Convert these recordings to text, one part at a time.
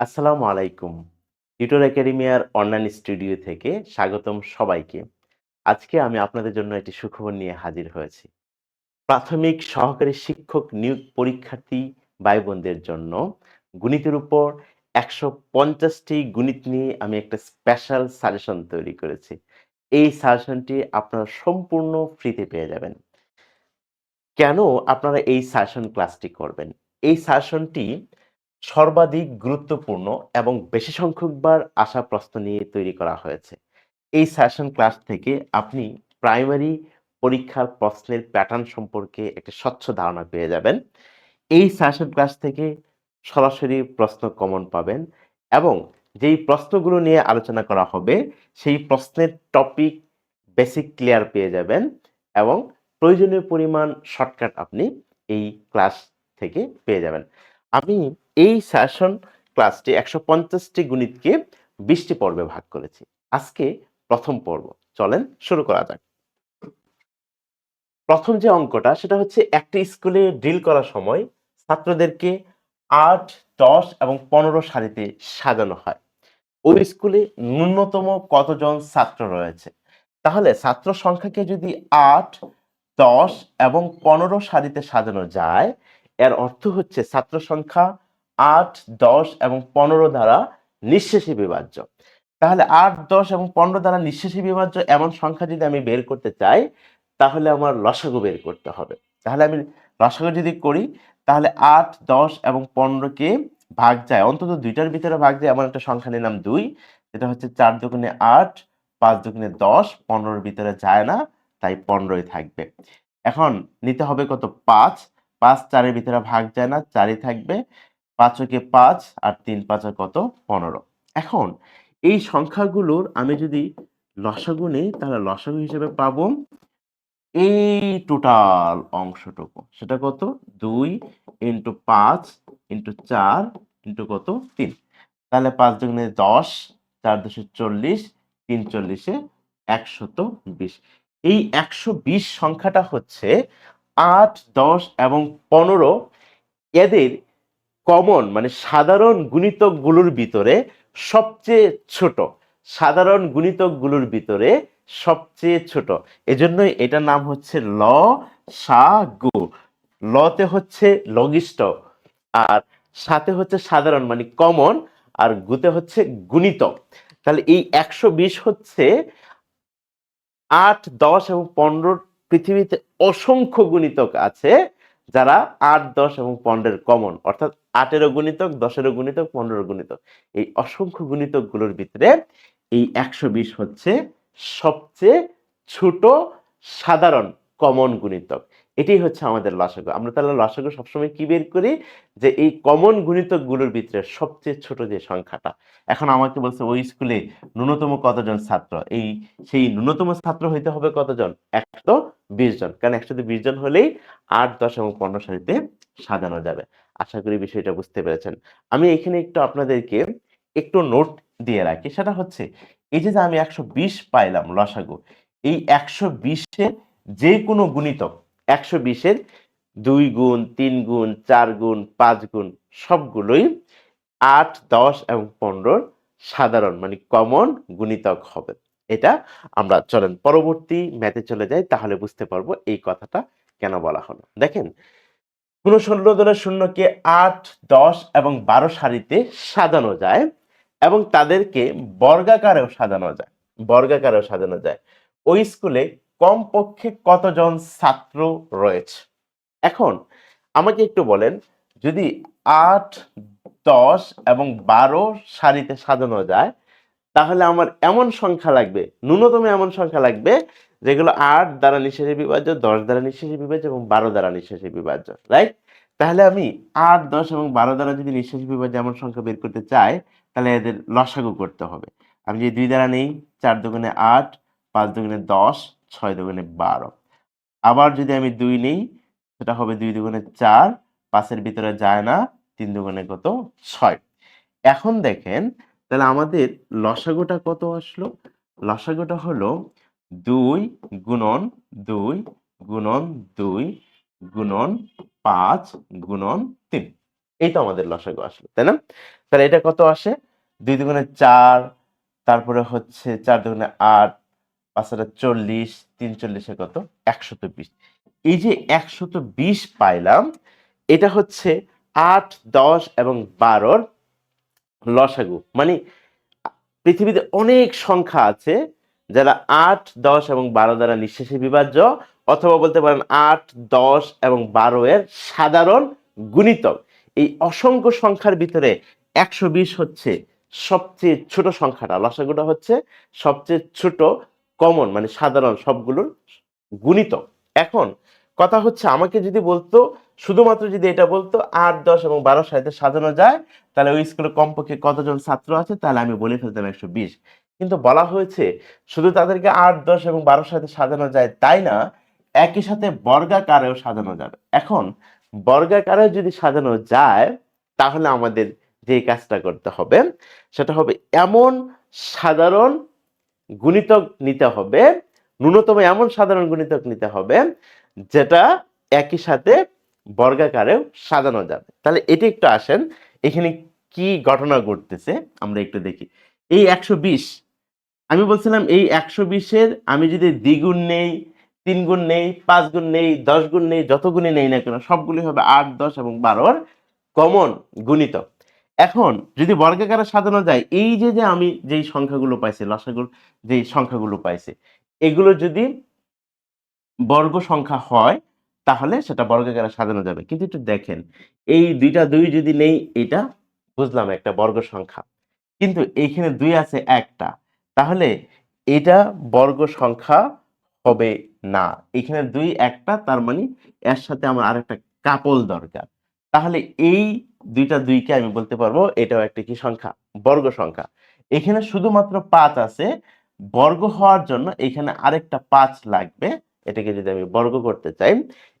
আসসালামু আলাইকুম। Tutor একাডেমিয়ার online studio থেকে স্বাগতম সবাইকে। আজকে আমি আপনাদের জন্য একটি সুখবর নিয়ে হাজির হয়েছি। প্রাথমিক সহকারী শিক্ষক নিয়োগ পরীক্ষার্থী ভাই-বোনদের জন্য গণিতের উপর ১৫০ টি গণিত নিয়ে আমি একটা স্পেশাল সাজেশন তৈরি করেছি। এই সাজেশনটি আপনারা সম্পূর্ণ ফ্রিতে পেয়ে যাবেন। কেন আপনারা এই সাজেশন ক্লাসটি করবেন? এই সাজেশনটি সর্বাধিক গুরুত্বপূর্ণ এবং বেশি সংখ্যকবার আসা প্রশ্ন নিয়ে তৈরি করা হয়েছে। এই সেশন ক্লাস থেকে আপনি প্রাইমারি পরীক্ষার প্রশ্নের প্যাটার্ন সম্পর্কে একটা স্বচ্ছ ধারণা পেয়ে যাবেন। এই সেশন ক্লাস থেকে সরাসরি প্রশ্ন কমন পাবেন এবং যেই প্রশ্নগুলো নিয়ে আলোচনা করা হবে সেই প্রশ্নের টপিক বেসিক ক্লিয়ার পেয়ে যাবেন এবং প্রয়োজনীয় পরিমাণ শর্টকাট আপনি এই ক্লাস থেকে পেয়ে যাবেন। আমি এই সেশন ক্লাসটি ১৫০ টি গণিতকে ২০ টি পর্বে ভাগ করেছি। আজকে প্রথম পর্ব। চলেন শুরু করা যাক। প্রথম যে অঙ্কটা সেটা হচ্ছে একটা স্কুলে ড্রিল করার সময় ছাত্রদেরকে ৮, ১০ এবং ১৫ সারিতে সাজানো হয়। ওই স্কুলে ন্যূনতম কতজন ছাত্র রয়েছে? তাহলে ছাত্র সংখ্যাকে যদি ৮, ১০ এবং ১৫ সারিতে সাজানো যায়, এর অর্থ হচ্ছে ছাত্র সংখ্যা ৮, ১০ এবং ১৫ দ্বারা নিঃশেষে বিভাজ্য। তাহলে ৮, ১০ এবং ১৫ দ্বারা নিঃশেষে বিভাজ্য এমন সংখ্যা যদি আমি বের করতে চাই, তাহলে আমার লসাগু বের করতে হবে। তাহলে আমি লসাগু যদি করি, তাহলে ৮, ১০ এবং ১৫ কে ভাগ যায়, অন্তত ২ টার ভিতরে ভাগ যায় এমন একটা সংখ্যা নিলাম ২, যেটা হচ্ছে ৪ দুগুণে ৮, ৫ দুগুণে ১০, ১৫ এর ভিতরে যায় না, তাই ১৫ই থাকবে। এখন নিতে হবে কত? ৫, ৫ ৪ এর ভিতরে ভাগ যায় না, ৪ই থাকবে। ৫ একে ৫ আর ৩ ৫ কত? ১৫। এখন এই সংখ্যাগুলোর আমি যদি লসাগু নেই, তাহলে লসাগু হিসেবে পাবো এই টোটাল অংশটুকু। সেটা কত? ২ ইন্টু ৫ ইন্টু ৪ ইন্টু কত? ৩। তাহলে ৫ দুগুণে ১০, ৪ দশে ৪০, ৩ ৪০-এ ১২০। এই ১২০ সংখ্যাটা হচ্ছে ৮, ১০ এবং ১৫ এদের কমন মানে সাধারণ গুণিতকগুলোর ভিতরে সবচেয়ে ছোট। সাধারণ গুণিতকগুলোর ভিতরে সবচেয়ে ছোট। এজন্যই এটার নাম হচ্ছে লসাগু। লতে হচ্ছে লঘিষ্ঠ, আর সাথে হচ্ছে সাধারণ মানে কমন, আর গুতে হচ্ছে গুণিতক। তাহলে এই ১২০ হচ্ছে ৮, ১০ এবং ১৫। পৃথিবীতে অসংখ্য গুণিতক আছে যারা ৮, ১০ এবং ১৫ কমন, অর্থাৎ ৮-এরও গুণিতক, ১০-এরও গুণিতক, ১৫-এরও গুণিতক। এই অসংখ্য গুণিতকগুলোর ভিতরে এই ১২০ হচ্ছে সবচেয়ে ছোট সাধারণ কমন গুণিতক। এটাই হচ্ছে আমাদের লসাগু। আমরা তাহলে লসাগু সবসময় কি বের করি? যে এই কমন গুণিতকগুলোর ভিতরে সবচেয়ে ছোট যে সংখ্যাটা। এখন আমাকে বলছে ওই স্কুলে ন্যূনতম কতজন ছাত্র? সেই ন্যূনতম ছাত্র হইতে হবে কতজন? ১২০ জন। কারণ ১২০ জন হলেই ৮, ১০ এবং ১৫ সারিতে সাজানো যাবে। আশা করি বিষয়টা বুঝতে পেরেছেন। আমি এখানে একটু আপনাদেরকে একটু নোট দিয়ে রাখি। সেটা হচ্ছে এই যে আমি ১২০ পাইলাম লসাগু। এই ১২০ এর যেকোনো গুণিতক, ১২০ এর ২ গুণ, ৩ গুণ, ৪ গুণ, ৫ গুণ সবগুলোই ৮, ১০ এবং ১৫ সাধারণ মানে কমন গুণিতক হবে। এটা আমরা চলেন পরবর্তী ম্যাথে চলে যাই, তাহলে বুঝতে পারবো এই কথাটা কেন বলা হলো। দেখেন, কোন ১৬ দলের শূন্যকে ৮, ১০ এবং ১২ সারিতে সাজানো যায় এবং তাদেরকে বর্গাকারেও সাজানো যায়। বর্গাকারেও সাজানো যায়। ওই স্কুলে কমপক্ষে কতজন ছাত্র রয়েছে? এখন আমাকে একটু বলেন, যদি ৮, ১০ এবং ১২ সারিতে সাজানো যায়, তাহলে আমার এমন সংখ্যা লাগবে, ন্যূনতম এমন সংখ্যা লাগবে যেগুলো ৮ দ্বারা নিঃশেষে বিভাজ্য, ১০ দ্বারা নিঃশেষে বিভাজ্য এবং ১২ দ্বারা নিঃশেষে বিভাজ্য, রাইট? তাহলে আমি ৮, ১০ এবং ১২ দ্বারা যদি নিঃশেষে বিভাজ্য এমন সংখ্যা বের করতে চাই, তাহলে এদের লসাগু করতে হবে। আমি যদি ২ দ্বারা নেই, ৪ দুগুণে ৮, ৫ দুগুণে ১০, ৬ দুগুণে ১২। আবার যদি আমি ২ নেই, সেটা হবে ২ দুগুণে ৪, ৫ এর ভিতরে যায় না, ৩ দুগুণে কত? ৬। এখন দেখেন, তাহলে আমাদের লসাগুটা কত আসলো? লসাগুটা হলো ২ গুণন ২ গুণন ২ গুণন ৫ গুণন ৩। এই তো আমাদের লসাগু আসলো, তাই না? তাহলে এটা কত আসে? 2 দুগুণে 4, তারপরে হচ্ছে 4 দুগুণে 8, 5 আর 40, 3 40 কত? 120। এই যে 120 পাইলাম, এটা হচ্ছে 8, 10 এবং 12-র লসাগু। মানে পৃথিবীতে অনেক সংখ্যা আছে যারা 8, 10 এবং 12 দ্বারা নিঃশেষে বিভাজ্য, অথবা বলতে পারেন 8, 10 এবং 12 এর সাধারণ গুণিতক। এই অসংখ্য সংখ্যার ভিতরে 120 হচ্ছে সবচেয়ে ছোট সংখ্যাটা, লসাগুটা হচ্ছে সবচেয়ে ছোট, কমন মানে সাধারণ সবগুলোর গুণিতক। এখন কথা হচ্ছে আমাকে যদি বলতো, শুধুমাত্র যদি এটা বলতো 8, 10 এবং 12 সারিতে সাজানো যায়, তাহলে ওই স্কুলে কমপক্ষে কতজন ছাত্র আছে, তাহলে আমি বলে ফেলতাম 120। কিন্তু বলা হয়েছে শুধু তাদেরকে 8, 10 এবং 12 সাথে সাজানো যায় তাই না, একই সাথে বর্গাকারেও সাজানো যাবে। এখন বর্গাকারে যদি সাজানো যায়, তাহলে আমাদের যে কাজটা করতে হবে সেটা হবে এমন সাধারণ গুণিতক নিতে হবে, ন্যূনতম এমন সাধারণ গুণিতক নিতে হবে যেটা একই সাথে বর্গাকারেও সাজানো যাবে। তাহলে এটি একটু আসেন, এখানে কি ঘটনা ঘটতেছে আমরা একটু দেখি। এই 120, আমি বলছিলাম এই 120-এর আমি যদি দ্বিগুণ নেই, 3 গুণ নেই, 5 গুণ নেই, 10 গুণ নেই, যত গুণই নেই না কেন সবগুলি হবে 8, 10 এবং 12-র কমন গুণিতক। এখন যদি বর্গাকারে সাজানো যায়, এই যে আমি যেই সংখ্যাগুলো পাইছি, লসাগুর যেই সংখ্যাগুলো পাইছি, এগুলো যদি বর্গ সংখ্যা হয় তাহলে সেটা বর্গাকারে সাজানো যাবে। কিন্তু একটু দেখেন, এই 2টা 2 যদি নেই, এটা বুঝলাম একটা বর্গ সংখ্যা, কিন্তু এইখানে 2 আছে একটা, তাহলে এটা বর্গ সংখ্যা হবে না। এখানে 2 একটা, তার মানে এর সাথে আমার আরেকটা কাপল দরকার। তাহলে এই 2টা 2 কে আমি বলতে পারবো এটাও একটা কি সংখ্যা? বর্গ সংখ্যা। এখানে শুধুমাত্র 5 আছে, বর্গ হওয়ার জন্য এখানে আরেকটা 5 লাগবে। এটাকে যদি আমি বর্গ করতে চাই,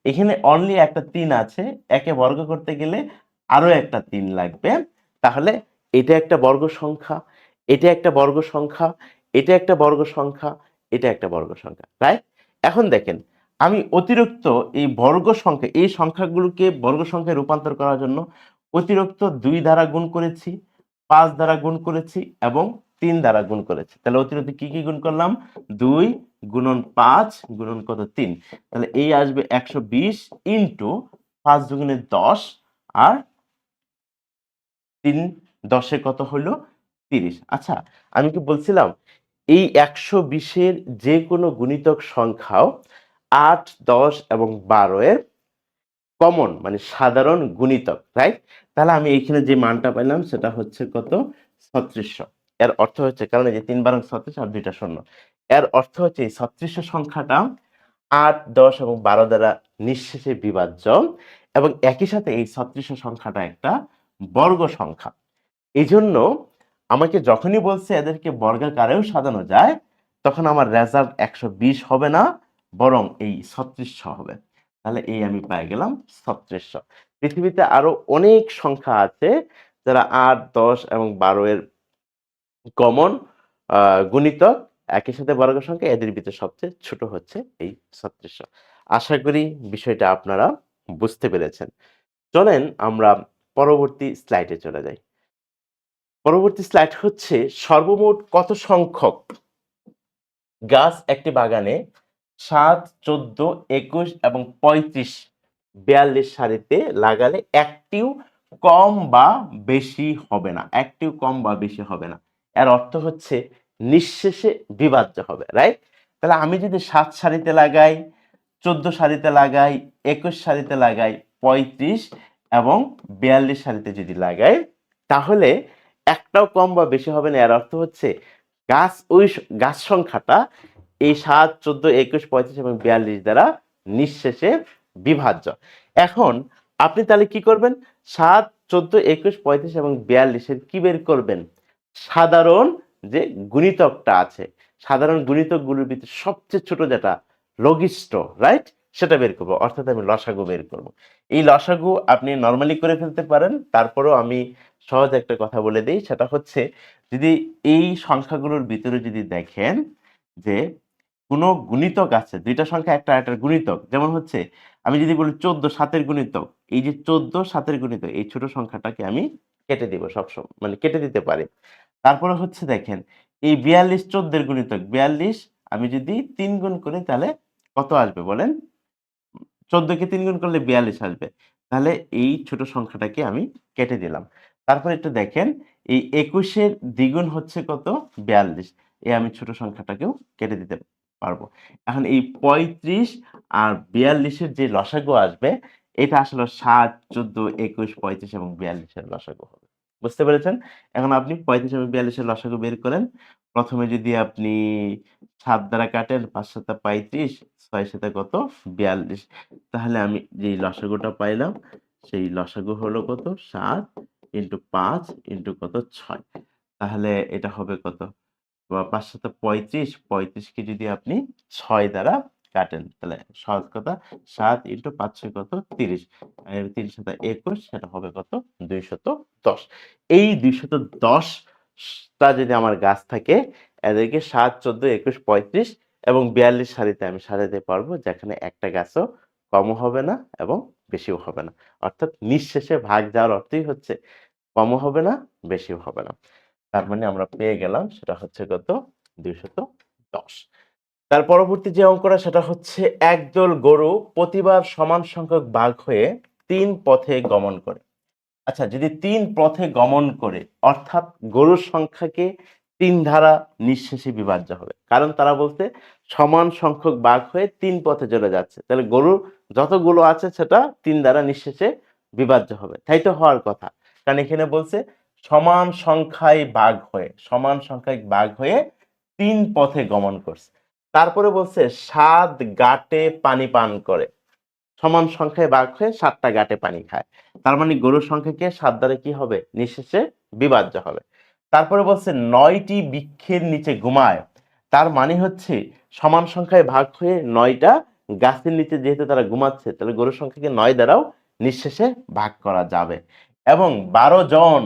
এখানে অনলি একটা 3 আছে, একে বর্গ করতে গেলে আরো একটা 3 লাগবে। তাহলে এটা একটা বর্গ সংখ্যা, এটা একটা বর্গ সংখ্যা, এটা একটা বর্গ সংখ্যা, এটা একটা বর্গ সংখ্যা, রাইট? এখন দেখেন, আমি অতিরিক্ত এই বর্গ সংখ্যা, এই সংখ্যাগুলোকে বর্গ সংখ্যায় রূপান্তর করার জন্য অতিরিক্ত 2 দ্বারা গুণ করেছি, 5 দ্বারা গুণ করেছি এবং 3 দ্বারা গুণ করেছি। তাহলে অতিরিক্ত কি কি গুণ করলাম? 2 গুণন 5 গুণন কত? 3। তাহলে এই আসবে 120 ইন্টু 5 দুগুণে 10 আর 3 10-এ কত হলো? 30। আচ্ছা, আমি কি বলছিলাম এই 120-এর যে কোনো গুণিতক সংখ্যাও 8, 10 এবং 12 এর কমন মানে সাধারণ গুণিতক, রাইট? তাহলে আমি এইখানে যে মানটা পাইলাম সেটা হচ্ছে কত? 3600। এর অর্থ হচ্ছে, কারণ এই যে 3 বারং 36 আর 2টা শূন্য, এর অর্থ হচ্ছে এই 3600 সংখ্যাটা 8, 10 এবং 12 দ্বারা নিঃশেষে বিভাজ্য, এবং একই সাথে এই 3600 সংখ্যাটা একটা বর্গ সংখ্যা। এই জন্য আমাকে যখনই বলছে এদেরকে বর্গাকারেও সাজানো যায়, তখন আমার রেজাল্ট 120 হবে না, বরং এই 3600 হবে। তাহলে এই আমি পেয়ে গেলাম 3600। পৃথিবীতে আরো অনেক সংখ্যা আছে যারা 8, 10 এবং 12 এর কমন গুণিতক, একই সাথে বর্গ সংখ্যা, এদের ভিতরে সবচেয়ে ছোট হচ্ছে এই 3600। আশা করি বিষয়টা আপনারা বুঝতে পেরেছেন। চলেন আমরা পরবর্তী স্লাইডে চলে যাই। পরবর্তী স্লাইড হচ্ছে সর্বমোট কত সংখ্যক গাছ একটি বাগানে 7, 14, 21 এবং 35, 42 সারিতে লাগালে একটিও কম বা বেশি হবে না, একটিও কম বা বেশি হবে না। এর অর্থ হচ্ছে নিঃশেষে বিভাজ্য হবে, রাইট? তাহলে আমি যদি 7 সারিতে লাগাই, 14 সারিতে লাগাই, 21 সারিতে লাগাই, 35 এবং 42 সারিতে যদি লাগাই, তাহলে একটাও কম বা বেশি হবে না। এর অর্থ হচ্ছে গাছ সংখ্যাটা এই 7, 14, 21, 35 এবং 42 দ্বারা নিঃশেষে বিভাজ্য। এখন আপনি তাহলে কি করবেন? 7, 14, 21, 35 এবং 42-এর কি বের করবেন? সাধারণ যে গুণিতকটা আছে, সাধারণ গুণিতকগুলোর ভিতরে সবচেয়ে ছোট যেটা লঘিষ্ঠ, রাইট? সেটা বের করবো, অর্থাৎ আমি লসাগু বের করব। এই লসাগু আপনি নর্মালি করে ফেলতে পারেন, তারপরেও আমি সহজ একটা কথা বলে দিই, সেটা হচ্ছে যদি এই সংখ্যাগুলোর ভিতরে যদি দেখেন যে কোনো গুণিতক আছে, 2টা সংখ্যা একটা একটা গুণিতক, যেমন হচ্ছে আমি যদি বলি 14 7-এর গুণিতক, এই যে 14 7-এর গুণিতক, এই ছোট সংখ্যাটাকে আমি কেটে দিব সবসময়, মানে কেটে দিতে পারি। তারপরে হচ্ছে দেখেন এই 42 14 গুণিতক 42 আমি যদি 3 গুণ করি তাহলে কত আসবে বলেন? 14 কে 3 গুণ করলে 42 আসবে। তাহলে এই ছোট সংখ্যাটাকে আমি কেটে দিলাম। তারপরে একটু দেখেন এই 21 এর দ্বিগুণ হচ্ছে কত? 42। আমি ছোট সংখ্যাটাকেও কেটে দিতে পারবো। এখন এই 35 আর 42 এর যে লসাগু আসবে এটা আসলে 7, 14, 21, 35 এবং 42 এর লসাগু হবে। বুঝতে পেরেছেন? এখন আপনি 35 এবং 42 এর লসাগু বের করেন। প্রথমে যদি আপনি 7 দ্বারা কাটেন ৫ ৭ 35, ৬ ৭ কত? 42। তাহলে আমি যেই লসাগুটা পাইলাম সেই লসাগু হলো কত? ৭ ইন্টু ৫ ইন্টু কত? ৬। তাহলে এটা হবে কত? ৫ ৭ 35, 35 কে যদি আপনি ৬ দ্বারা কাটেন তাহলে সহজ কথা ৭ ইন্টু ৫ ৬ কত? ৩০। ৩ ৭ ২১ সেটা হবে কত? ২১০। এই ২১০ টা যদি আমার গাছ থাকে এদেরকে ৭, ১৪, ২১, ৩৫ এবং ৪২ সারিতে আমি সাজাতে পারবো যেখানে একটা গাছও কমও হবে না এবং বেশিও হবে না। অর্থাৎ নিঃশেষে ভাগ যাওয়ার অর্থই হচ্ছে কমও হবে না, বেশিও হবে না। তার মানে আমরা পেয়ে গেলাম সেটা হচ্ছে কত? ২১০। তার পরবর্তী যে অঙ্কটা সেটা হচ্ছে একদল গরু প্রতিবার সমান সংখ্যক ভাগ হয়ে ৩ পথে গমন করে। আচ্ছা, যদি ৩ পথে গমন করে অর্থাৎ গরুর সংখ্যাকে ৩ দ্বারা নিঃশেষে বিভাজ্য হবে। কারণ তারা বলছে সমান সংখ্যক ভাগ হয়ে ৩ পথে চলে যাচ্ছে। তাহলে গরু যতগুলো আছে সেটা ৩ দ্বারা নিঃশেষে বিভাজ্য হবে। তাই তো হওয়ার কথা। কারণ এখানে বলছে সমান সংখ্যায় ভাগ হয়ে, সমান সংখ্যায় ভাগ হয়ে ৩ পথে গমন করছে। তারপরে বলছে ৭ গাঁটে পানি পান করে। সমান সংখ্যায় ভাগ হয়ে ৭টা গাঁটে পানি খায়। তার মানে গরুর সংখ্যাকে ৭ দ্বারা কি হবে? নিঃশেষে বিভাজ্য হবে। তারপরে বলছে ৯টি বৃক্ষের নিচে ঘুমায়। তার মানে হচ্ছে সমান সংখ্যায় ভাগ হয়ে ৯টা গাছের নিচে যেহেতু তারা ঘুমাচ্ছে তাহলে গরুর সংখ্যাকে ৯ দ্বারাও নিঃশেষে ভাগ করা যাবে। এবং ১২ জন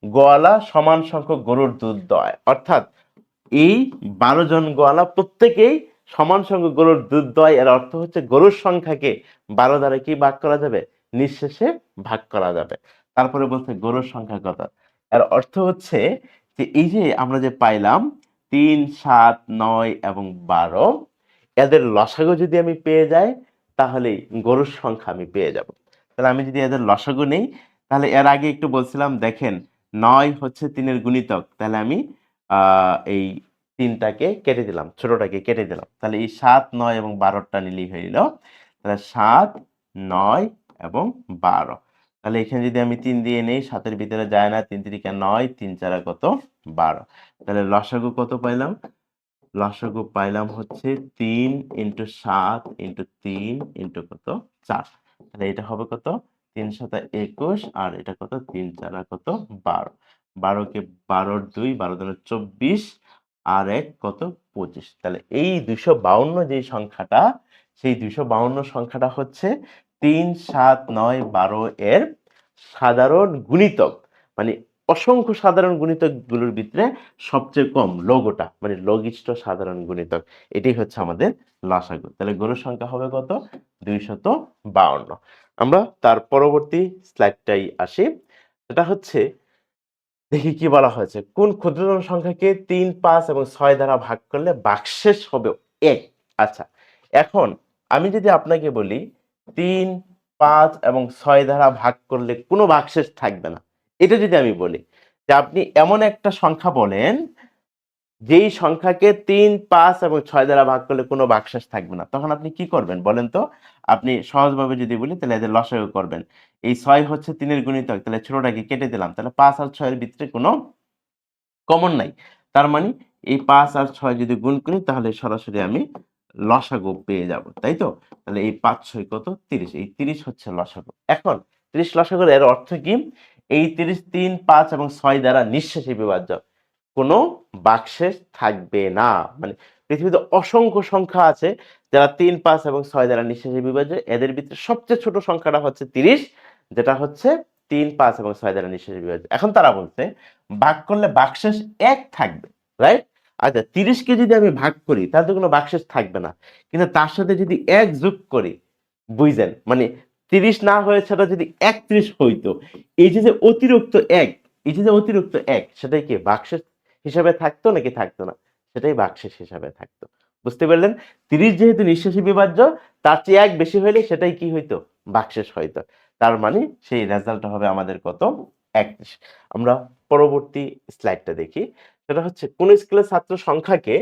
গোয়ালা সমান সংখ্যক গরুর দুধ দয়। অর্থাৎ এই ১২ জন গোয়ালা প্রত্যেকেই সমান সংখ্যক গরুর দুধ দয়। এর অর্থ হচ্ছে গরুর সংখ্যাকে ১২ দ্বারা কি ভাগ করা যাবে? নিঃশেষে ভাগ করা যাবে। তারপরে বলছে গরুর সংখ্যা কত? এর অর্থ হচ্ছে যে এই যে আমরা যে পাইলাম ৩, ৭, ৯ এবং ১২ এদের লসাগু যদি আমি পেয়ে যাই তাহলে গরুর সংখ্যা আমি পেয়ে যাব। তাহলে আমি যদি এদের লসাগু নেই তাহলে এর আগে একটু বলছিলাম দেখেন ৯ হচ্ছে ৩ এর গুণিতক। তাহলে আমি এই ৩টাকে কেটে দিলাম, ছোটটাকে কেটে দিলাম। তাহলে এই ৭, ৯ এবং ১২টা নিলেই হইল। তাহলে ৭, ৯ এবং ১২। তাহলে এখানে যদি আমি ৩ দিয়ে নেই ৭ এর ভিতরে যায় না, ৩ ৩ ৯, ৩ ৪ কত? ১২। তাহলে লসাগু কত পাইলাম? লসাগু পাইলাম হচ্ছে ৩ ইন্টু ৭ ইন্টু ৩ ইন্টু কত? ৪। তাহলে এটা হবে কত? ৩ ৭ ২১ আর এটা কত? ৩ ৪ কত? ১২। ১২ কে ১২ র ২ ১২ দুগুণে ২৪ আর ১ কত? ২৫। তাহলে এই ২৫২ যেই সংখ্যাটা সেই ২৫২ সংখ্যাটা হচ্ছে ৩ ৭ ৯ ১২ এর সাধারণ গুণিতক। মানে অসংখ্য সাধারণ গুণিতকগুলোর ভিতরে সবচেয়ে কম লঘুটা, মানে লঘিষ্ঠ সাধারণ গুণিতক। এটাই হচ্ছে আমাদের লসাগু। তাহলে গরুর সংখ্যা হবে কত? ২৫২। আমরা তার পরবর্তী স্লাইডটাই আসি। সেটা হচ্ছে দেখি কি বলা হয়েছে। কোন ক্ষুদ্রতম সংখ্যাকে ৩, ৫ এবং ৬ দ্বারা ভাগ করলে ভাগশেষ হবে ১? আচ্ছা, এখন আমি যদি আপনাকে বলি ৩, ৫ এবং ৬ দ্বারা ভাগ করলে কোনো ভাগশেষ থাকবে না। এটা যদি আমি বলি যে আপনি এমন একটা সংখ্যা বলেন যেই সংখ্যাকে ৩, ৫ এবং ৬ দ্বারা ভাগ করলে কোনো ভাগশেষ থাকবে না। তখন আপনি কি করবেন বলেন তো? আপনি সহজভাবে যদি বলি তাহলে এদের লসাগু করবেন। এই ৬ হচ্ছে ৩ এর গুণিতক তাহলে ছোটটাকে কেটে দিলাম। তাহলে ৫ আর ৬ এর ভিতরে কোনো কমন নাই। তার মানে এই ৫ আর ৬ যদি গুণ করি তাহলে সরাসরি আমি লসাগু পেয়ে যাব। তাই তো? তাহলে এই ৫ ৬ কত? ৩০। এই ৩০ হচ্ছে লসাগু। এখন ৩০ লসাগুর এর অর্থ কি? এই ৩০ ৩, ৫ এবং ৬ দ্বারা নিঃশেষে বিভাজ্য। কোনো ভাগশেষ থাকবে না। মানে পৃথিবীতে অসংখ্য সংখ্যা আছে যারা ৩, ৫ এবং ৬ দ্বারা নিঃশেষে বিভাজ্য। এদের ভিতরে সবচেয়ে ছোট সংখ্যাটা হচ্ছে ৩০, যেটা হচ্ছে ৩, ৫ এবং ৬ দ্বারা নিঃশেষে বিভাজ্য। এখন তারা বলছে ভাগ করলে ভাগশেষ ১ থাকবে। রাইট? আচ্ছা, ৩০ কে যদি আমি ভাগ করি তাহলে তো কোনো ভাগশেষ থাকবে না। কিন্তু তার সাথে যদি ১ যোগ করি বুঝছেন? মানে 30 না হয়ে সেটা যদি 31 হইতো, এই যে অতিরিক্ত 1, এই যে অতিরিক্ত 1 সেটাই কি ভাগশেষ হিসাবে থাকতো নাকি থাকতো না? সেটাই ভাগশেষ হিসাবে থাকতো। বুঝতে পারলেন? 30 যেহেতু নিঃশেষী বিভাজ্য, তার চেয়ে 1 বেশি হইলে সেটাই কি হইতো? ভাগশেষ হইতো। তার মানে সেই রেজাল্টটা হবে আমাদের কত? 31। আমরা পরবর্তী স্লাইডটা দেখি। সেটা হচ্ছে কোন স্কুলের ছাত্র সংখ্যাকে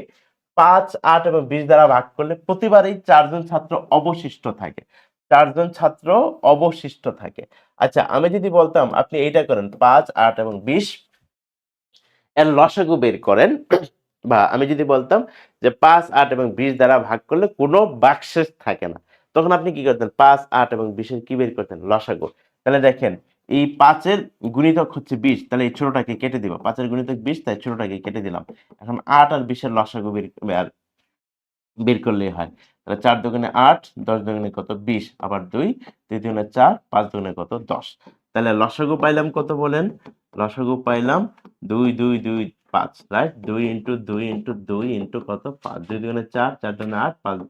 5, 8 এবং 20 দ্বারা ভাগ করলে প্রতিবারই 4 জন ছাত্র অবশিষ্ট থাকে। 4 জন ছাত্র অবশিষ্ট থাকে। আচ্ছা, আমি যদি বলতাম আপনি এইটা করেন 5, 8 এবং 20 এর লসাগু বের করেন, বা আমি যদি বলতাম যে 5, 8 এবং 20 দ্বারা ভাগ করলে কোনো ভাগশেষ থাকে না, তখন আপনি কি করতেন? 5, 8 এবং 20 এর কি বের করতেন? লসাগু। তাহলে দেখেন, এই 5 এর গুণিতক হচ্ছে 20, তাহলে এই ছোটটাকে কেটে দিব। 5 এর গুণিতক 20, তাই ছোটটাকে কেটে দিলাম। এখন 8 আর 20 এর লসাগু বের করলেই হয়। তাহলে 4 দুগুণে 8, 10 দুগুণে কত? 20, আবার 2, 2 দুগুণে 4, 5 দুগুণে কত? 10। তাহলে লসাগু পাইলাম কত বলেন? লসাগু পাইলাম 2, 2, 2, 5, রাইট? 2 ইনটু 2 ইনটু 2 ইনটু কত? 5, 2 দুগুণে 4, 4 দুগুণে 8, 5,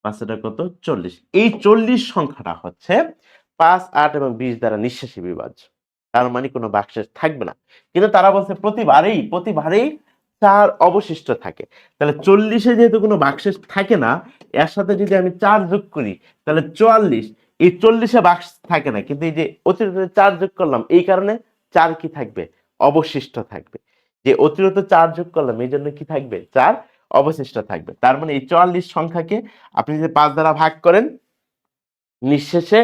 5 এটা কত? 40। এই 40 সংখ্যাটা হচ্ছে 5, 8 এবং 20 দ্বারা নিঃশেষী বিভাজ্য। তার মানে কোনো ভাগশেষ থাকবে না। কিন্তু তারা বলছে প্রতিবারেই 4 অবশিষ্ট থাকে। তাহলে 40 এ যেহেতু কোনো ভাগশেষ থাকে না, এর সাথে যদি আমি 4 যোগ করি তাহলে 44। এই 40 এ ভাগশেষ থাকে না, কিন্তু এই যে অতিরিক্ত 4 যোগ করলাম, এই কারণে 4 কি থাকবে? অবশিষ্ট থাকবে। যে অতিরিক্ত 4 যোগ করলাম, এই জন্য কি থাকবে? 4 অবশিষ্ট থাকবে। তার মানে এই 44 সংখ্যাকে আপনি যদি 5 দ্বারা ভাগ করেন, নিঃশেষে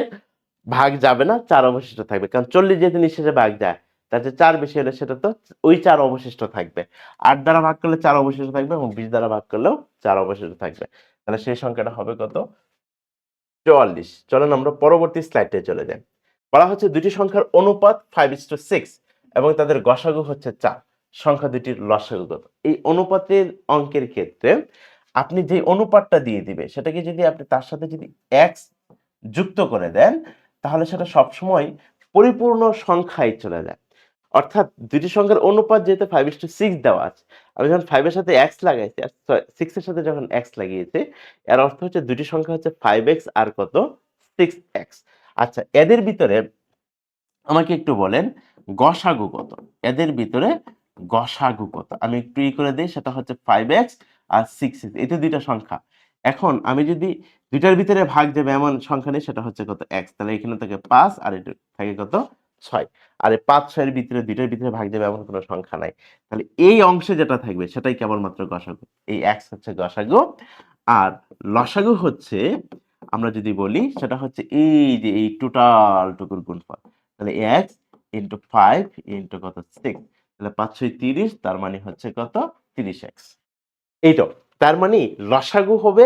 ভাগ যাবে না, 4 অবশিষ্ট থাকবে। কারণ 40 যেহেতু নিঃশেষে ভাগ যায়, তার চেয়ে 4 বেশি হলে সেটা তো ওই 4 অবশিষ্ট থাকবে। 8 দ্বারা ভাগ করলে 4 অবশিষ্ট থাকবে এবং 20 দ্বারা ভাগ করলেও 4 অবশিষ্ট থাকবে। তাহলে সেই সংখ্যাটা হবে কত? 44। চলেন আমরা পরবর্তী স্লাইডে চলে যাই। বলা হচ্ছে দুটি সংখ্যার অনুপাত 5:6 এবং তাদের গসাগু হচ্ছে 4। সংখ্যা দুটির লসাগু কত? এই অনুপাতের অঙ্কের ক্ষেত্রে আপনি যে অনুপাতটা দিয়ে দিবে, সেটাকে যদি আপনি তার সাথে যদি x যুক্ত করে দেন, তাহলে সেটা সবসময় পরিপূর্ণ সংখ্যায় চলে যায়। অর্থাৎ দুটি সংখ্যার অনুপাত যেহেতু 5:6 দেওয়া আছে, আমি যখন 5 এর সাথে x লাগাইছি আর 6 এর সাথে যখন x লাগিয়েছি, এর অর্থ হচ্ছে দুটি সংখ্যা হচ্ছে 5x আর কত? 6x। আচ্ছা, এদের ভিতরে আমাকে একটু বলেন গসাগু কত? এদের ভিতরে গসাগু কত? আমি একটু করে দেই, সেটা হচ্ছে 5x আর 6x। এই তো দুইটা সংখ্যা। এখন আমি যদি দুইটার ভিতরে ভাগ যাবে এমন সংখ্যা নেই, সেটা হচ্ছে কত? x। তাহলে এখানে থাকে 5 আর এটা থাকে কত? 6। আর এই 5, 6 এর ভিতরে দুইটার ভিতরে ভাগ যাবে এমন কোনো সংখ্যা নাই। তাহলে এই অংশে যেটা থাকবে সেটাই কেবলমাত্র গসাগু। এই x হচ্ছে গসাগু। আর লসাগু হচ্ছে, আমরা যদি বলি, সেটা হচ্ছে এই যে এই টোটাল টুকুর গুণফল। তাহলে x ইন্টু 5 ইন্টু কত? 6। তাহলে 5 6 30, তার মানে হচ্ছে কত? 30x। এইটা তার মানে লসাগু হবে,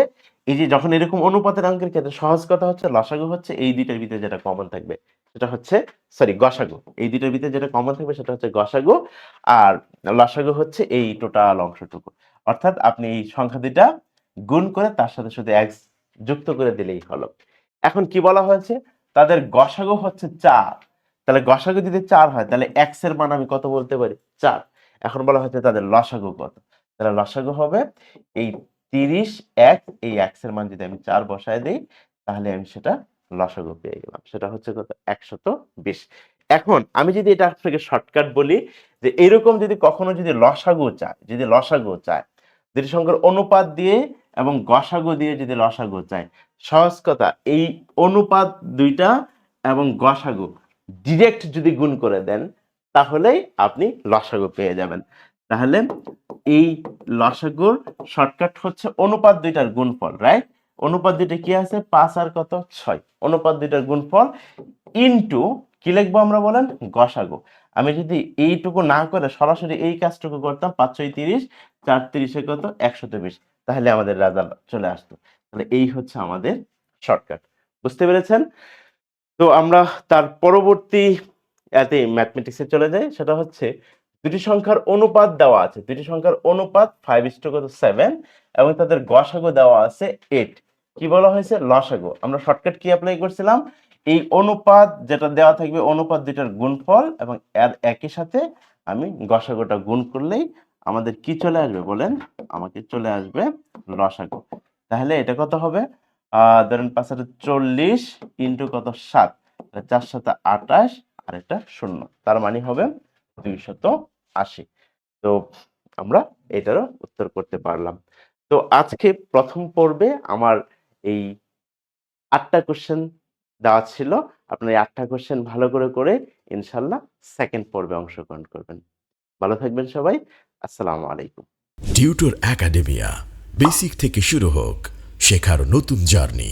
এই যে যখন এরকম অনুপাতের অঙ্কের ক্ষেত্রে সহজ কথা হচ্ছে লসাগু হচ্ছে এই দুইটার ভিতরে যেটা কমন থাকবে সেটা হচ্ছে, সরি, গসাগু। এই দুইটার ভিতরে যেটা কমন থাকবে সেটা হচ্ছে গসাগু, আর লসাগু হচ্ছে এই টোটাল অংশটুকু। অর্থাৎ আপনি এই সংখ্যা দুইটা গুণ করে তার সাথে শুধু x যুক্ত করে দিলেই হলো। এখন কি বলা হয়েছে? তাদের গসাগু হচ্ছে 4। তাহলে গসাগু যদি 4 হয়, তাহলে x এর মান আমি কত বলতে পারি? 4। এখন বলা হচ্ছে তাদের লসাগু কত? তাহলে লসাগু হবে এই 30 x, এই x এর মান যদি আমি 4 বসায় দেই, তাহলে আমি সেটা লসাগু পেয়ে গেলাম। সেটা হচ্ছে কত? 120। এখন আমি যদি এটা থেকে শর্টকাট বলি যে এরকম যদি কখনো যদি লসাগু চায়, দুটি সংখ্যার অনুপাত দিয়ে এবং গসাগু দিয়ে যদি লসাগু চায়, সহজ কথা, এই অনুপাত দুইটা এবং গসাগু ডিরেক্ট যদি গুণ করে দেন, তাহলেই আপনি লসাগু পেয়ে যাবেন। তাহলে এই লসাগুর শর্টকাট হচ্ছে অনুপাত দুইটার গুণফল, রাইট? অনুপাত দুইটা কি আছে? 5 আর কত? 6। অনুপাত দুইটার গুণফল ইনটু কি লিখবো আমরা বলেন? গসাগু। আমি যদি এইটুকু না করে সরাসরি এই কাজটুকু করতাম, 5 6 30, 4 30 এ কত? 120, তাহলে আমাদের রেজাল্ট চলে আসতো। তাহলে এই হচ্ছে আমাদের শর্টকাট। বুঝতে পেরেছেন? তো আমরা তার পরবর্তী এতে ম্যাথমেটিক্সে চলে যাই। সেটা হচ্ছে দুটি সংখ্যার অনুপাত দেওয়া আছে। দুটি সংখ্যার অনুপাত 5:7 এবং তাদের গসাগু দেওয়া আছে 8। কি বলা হয়েছে? লসাগু। আমরা শর্টকাট কি অ্যাপ্লাই করছিলাম? এই অনুপাত যেটা দেওয়া থাকবে, অনুপাত দুইটার গুণফল এবং এর একই সাথে আমি গসাগুটা গুণ করলেই আমাদের কি চলে আসবে বলেন? আমাকে চলে আসবে লসাগু। তাহলে এটা কত হবে? ধরেন 5 আর 40 ইন্টু কত 7, 4 7 28 আর এটা 0, তার মানে হবে 280। তো আমরা এটারও উত্তর করতে পারলাম। তো আজকে প্রথম পর্বে আমার এই 8টা কোশ্চেন দেওয়া ছিল। আপনারা এই 8টা কোশ্চেন ভালো করে ইনশাআল্লাহ সেকেন্ড পর্বে অংশগ্রহণ করবেন। ভালো থাকবেন সবাই। আসসালামু আলাইকুম। টিউটর একাডেমিয়া বেসিক থেকে শুরু হোক শেখার নতুন জার্নি।